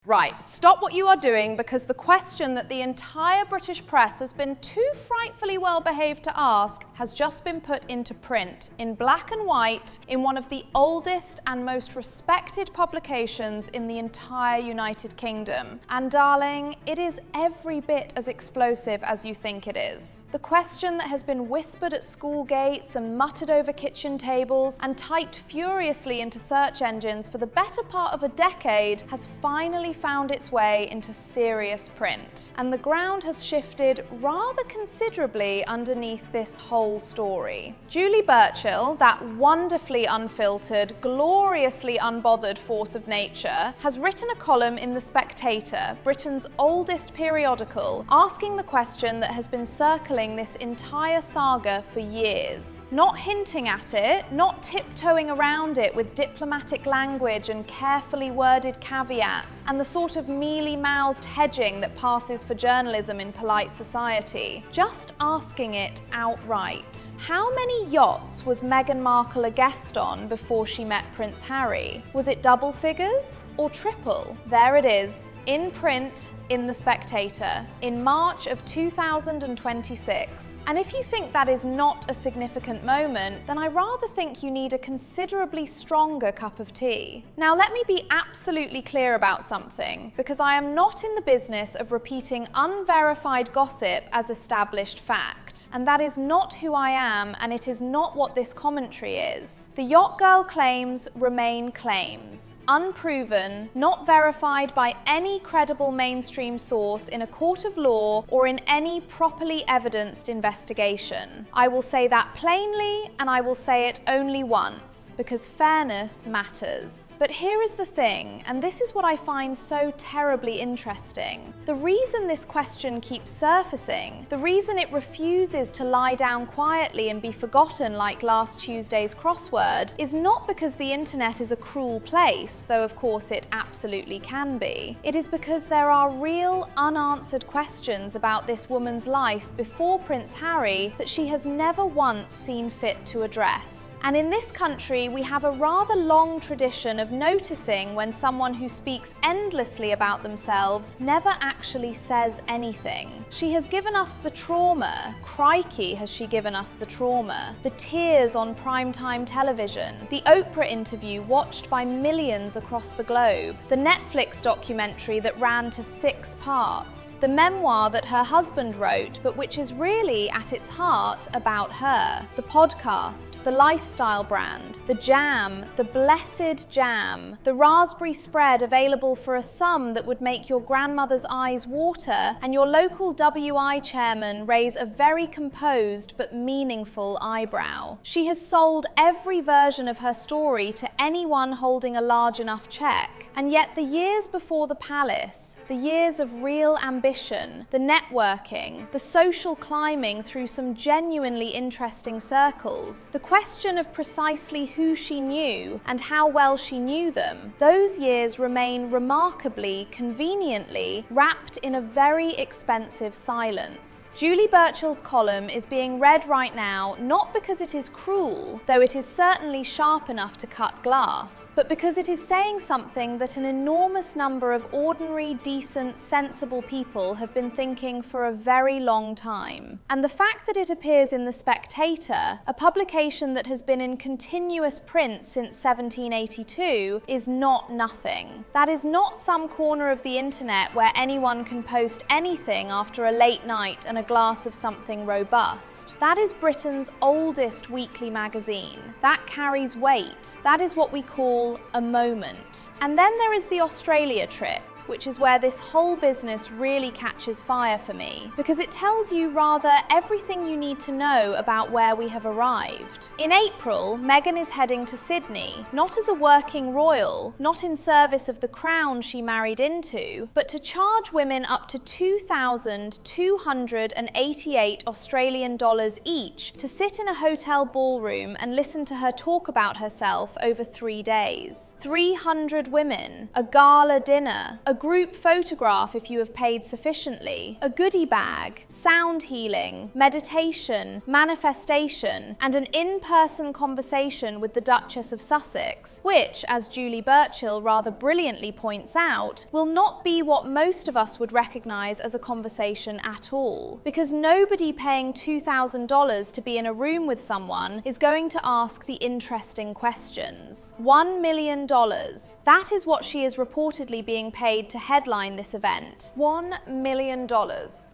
Right, stop what you are doing, because the question that the entire British press has been too frightfully well behaved to ask has just been put into print, in black and white, in one of the oldest and most respected publications in the entire United Kingdom. And darling, it is every bit as explosive as you think it is. The question that has been whispered at school gates and muttered over kitchen tables and typed furiously into search engines for the better part of a decade has finally found its way into serious print. And the ground has shifted rather considerably underneath this whole story. Julie Burchill, that wonderfully unfiltered, gloriously unbothered force of nature, has written a column in The Spectator, Britain's oldest periodical, asking the question that has been circling this entire saga for years. Not hinting at it, not tiptoeing around it with diplomatic language and carefully worded caveats, and the sort of mealy-mouthed hedging that passes for journalism in polite society. Just asking it outright. How many yachts was Meghan Markle a guest on before she met Prince Harry? Was it double figures or triple? There it is, in print, in The Spectator, in March of 2026. And if you think that is not a significant moment, then I rather think you need a considerably stronger cup of tea. Now let me be absolutely clear about something, because I am not in the business of repeating unverified gossip as established fact. And that is not who I am, and it is not what this commentary is. The Yacht Girl claims remain claims, unproven, not verified by any credible mainstream source in a court of law or in any properly evidenced investigation. I will say that plainly, and I will say it only once, because fairness matters. But here is the thing, and this is what I find so terribly interesting. The reason this question keeps surfacing, the reason it refuses to lie down quietly and be forgotten like last Tuesday's crossword, is not because the internet is a cruel place, though of course it absolutely can be. It is because there are real unanswered questions about this woman's life before Prince Harry that she has never once seen fit to address. And in this country, we have a rather long tradition of noticing when someone who speaks endlessly about themselves never actually says anything. She has given us the trauma, crikey has she given us the trauma, the tears on primetime television, the Oprah interview watched by millions across the globe, the Netflix documentary that ran to 6 parts, the memoir that her husband wrote but which is really at its heart about her, the podcast, the lifestyle brand, the jam, the blessed jam, the raspberry spread available for a sum that would make your grandmother's eyes water and your local WI chairman raise a very composed but meaningful eyebrow. She has sold every version of her story to anyone holding a large enough check. And yet the years before the palace, the years of real ambition, the networking, the social climbing through some genuinely interesting circles, the question of precisely who she knew and how well she knew them, those years remain remarkably, conveniently, wrapped in a very expensive silence. Julie Burchill's column is being read right now not because it is cruel, though it is certainly sharp enough to cut glass, but because it is saying something that an enormous number of ordinary, decent, sensible people have been thinking for a very long time. And the fact that it appears in The Spectator, a publication that has been in continuous print since 1782, is not nothing. That is not some corner of the internet where anyone can post anything after a late night and a glass of something robust. That is Britain's oldest weekly magazine. That carries weight. That is what we call a moment. And then there is the Australia trip, which is where this whole business really catches fire for me, because it tells you rather everything you need to know about where we have arrived. In April, Meghan is heading to Sydney, not as a working royal, not in service of the crown she married into, but to charge women up to $2,288 Australian dollars each to sit in a hotel ballroom and listen to her talk about herself over 3 days. 300 women, a gala dinner, a group photograph if you have paid sufficiently, a goodie bag, sound healing, meditation, manifestation, and an in-person conversation with the Duchess of Sussex, which, as Julie Burchill rather brilliantly points out, will not be what most of us would recognise as a conversation at all. Because nobody paying $2,000 to be in a room with someone is going to ask the interesting questions. $1 million. That is what she is reportedly being paid to headline this event. $1 million.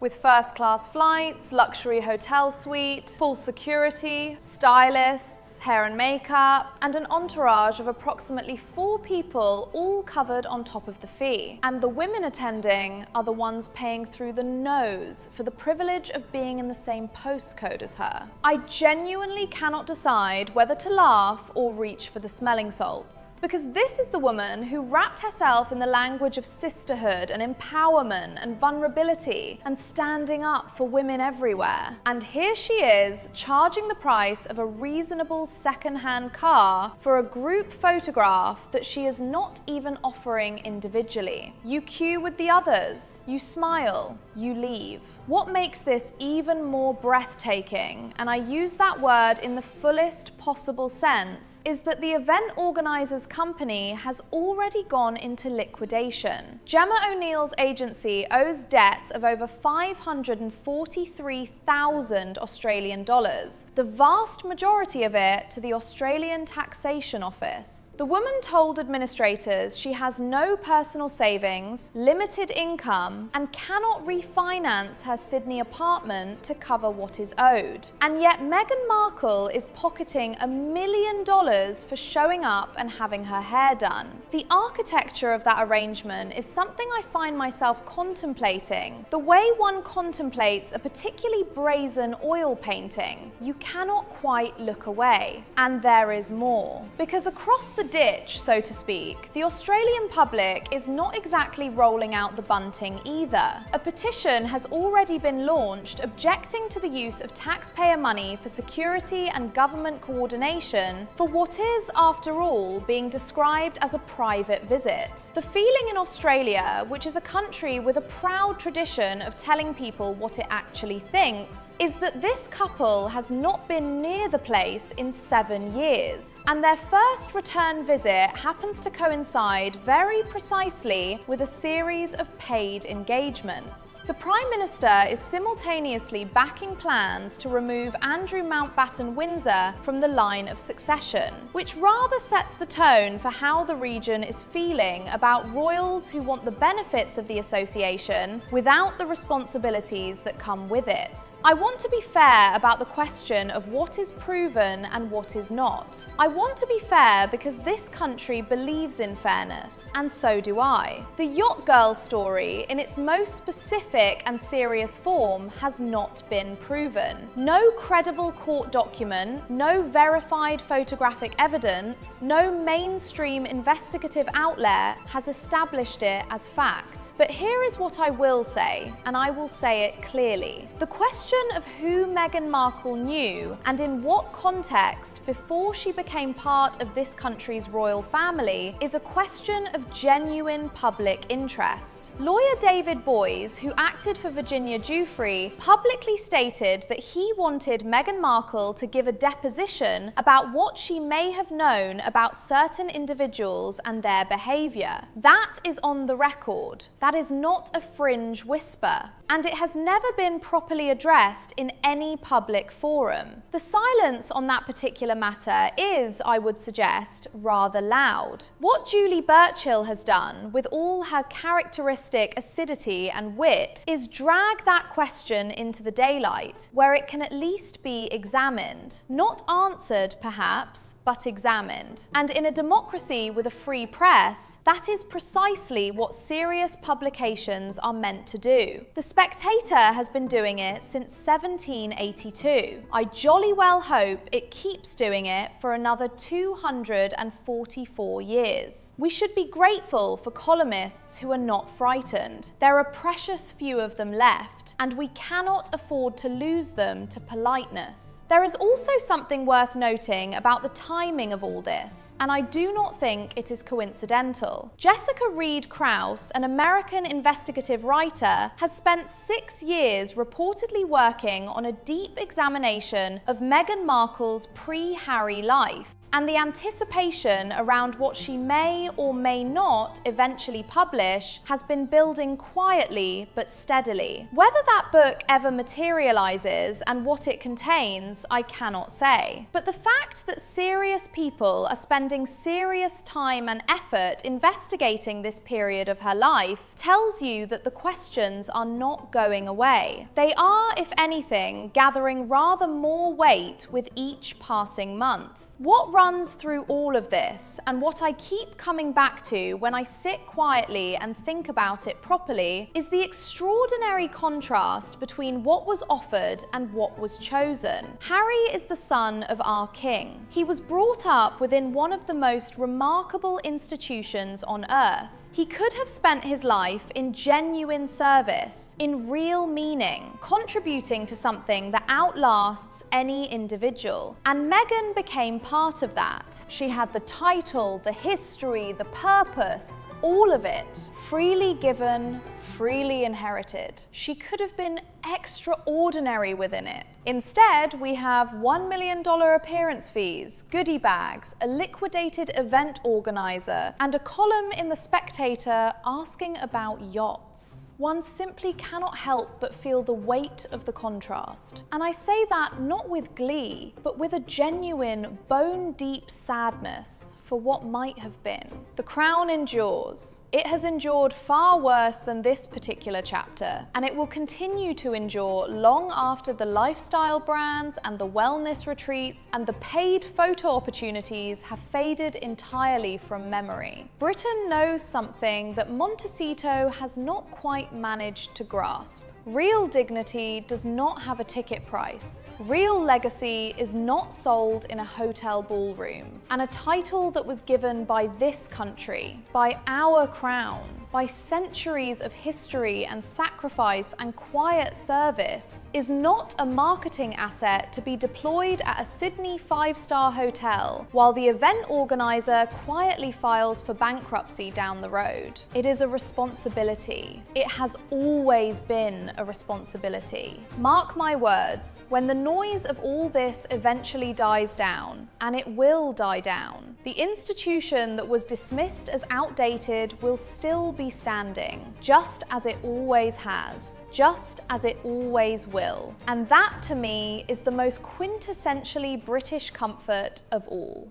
With first-class flights, luxury hotel suite, full security, stylists, hair and makeup, and an entourage of approximately 4 people, all covered on top of the fee. And the women attending are the ones paying through the nose for the privilege of being in the same postcode as her. I genuinely cannot decide whether to laugh or reach for the smelling salts. Because this is the woman who wrapped herself in the language of sisterhood and empowerment and vulnerability and standing up for women everywhere. And here she is, charging the price of a reasonable second-hand car for a group photograph that she is not even offering individually. You queue with the others, you smile, you leave. What makes this even more breathtaking, and I use that word in the fullest possible sense, is that the event organizer's company has already gone into liquidation. Gemma O'Neill's agency owes debts of over 543,000 Australian dollars, the vast majority of it to the Australian Taxation Office. The woman told administrators she has no personal savings, limited income, and cannot refinance her Sydney apartment to cover what is owed. And yet Meghan Markle is pocketing $1 million for showing up and having her hair done. The architecture of that arrangement is something I find myself contemplating. The way one contemplates a particularly brazen oil painting, you cannot quite look away. And there is more. Because across the ditch, so to speak, the Australian public is not exactly rolling out the bunting either. A petition has already been launched objecting to the use of taxpayer money for security and government coordination for what is, after all, being described as a private visit. The feeling in Australia, which is a country with a proud tradition of telling people what it actually thinks, is that this couple has not been near the place in 7 years. And their first return visit happens to coincide very precisely with a series of paid engagements. The Prime Minister is simultaneously backing plans to remove Andrew Mountbatten Windsor from the line of succession, which rather sets the tone for how the region is feeling about royals who want the benefits of the association without the responsibilities that come with it. I want to be fair about the question of what is proven and what is not. I want to be fair because this country believes in fairness, and so do I. The Yacht Girl story, in its most specific and serious form, has not been proven. No credible court document, no verified photographic evidence, no mainstream investigative outlet has established it as fact. But here is what I will say, and I will say it clearly. The question of who Meghan Markle knew and in what context before she became part of this country's royal family is a question of genuine public interest. Lawyer David Boies, who acted for Virginia Giuffre, publicly stated that he wanted Meghan Markle to give a deposition about what she may have known about certain individuals and their behaviour. That is on the record. That is not a fringe whisper. And it has never been properly addressed in any public forum. The silence on that particular matter is, I would suggest, rather loud. What Julie Burchill has done, with all her characteristic acidity and wit, is drag that question into the daylight, where it can at least be examined. Not answered, perhaps, but examined. And in a democracy with a free press, that is precisely what serious publications are meant to do. The Spectator has been doing it since 1782. I jolly well hope it keeps doing it for another 244 years. We should be grateful for columnists who are not frightened. There are precious few of them left, and we cannot afford to lose them to politeness. There is also something worth noting about the timing of all this, and I do not think it is coincidental. Jessica Reed Krause, an American investigative writer, has spent 6 years reportedly working on a deep examination of Meghan Markle's pre-Harry life, and the anticipation around what she may or may not eventually publish has been building quietly but steadily. Whether that book ever materializes and what it contains, I cannot say. But the fact that serious people are spending serious time and effort investigating this period of her life tells you that the questions are not going away. They are, if anything, gathering rather more weight with each passing month. What runs through all of this, and what I keep coming back to when I sit quietly and think about it properly, is the extraordinary contrast between what was offered and what was chosen. Harry is the son of our king. He was brought up within one of the most remarkable institutions on earth. He could have spent his life in genuine service, in real meaning, contributing to something that outlasts any individual. And Meghan became part of that. She had the title, the history, the purpose, all of it, freely given, freely inherited. She could have been extraordinary within it. Instead, we have $1 million appearance fees, goodie bags, a liquidated event organizer, and a column in the Spectator asking about yachts. One simply cannot help but feel the weight of the contrast. And I say that not with glee, but with a genuine, bone-deep sadness for what might have been. The Crown endures. It has endured far worse than this particular chapter, and it will continue to endure long after the lifestyle brands and the wellness retreats and the paid photo opportunities have faded entirely from memory. Britain knows something that Montecito has not quite managed to grasp. Real dignity does not have a ticket price. Real legacy is not sold in a hotel ballroom. And a title that was given by this country, by our crown, by centuries of history and sacrifice and quiet service, is not a marketing asset to be deployed at a Sydney 5-star hotel while the event organizer quietly files for bankruptcy down the road. It is a responsibility. It has always been a responsibility. Mark my words, when the noise of all this eventually dies down, and it will die down, the institution that was dismissed as outdated will still be standing, just as it always has, just as it always will. And that, to me, is the most quintessentially British comfort of all.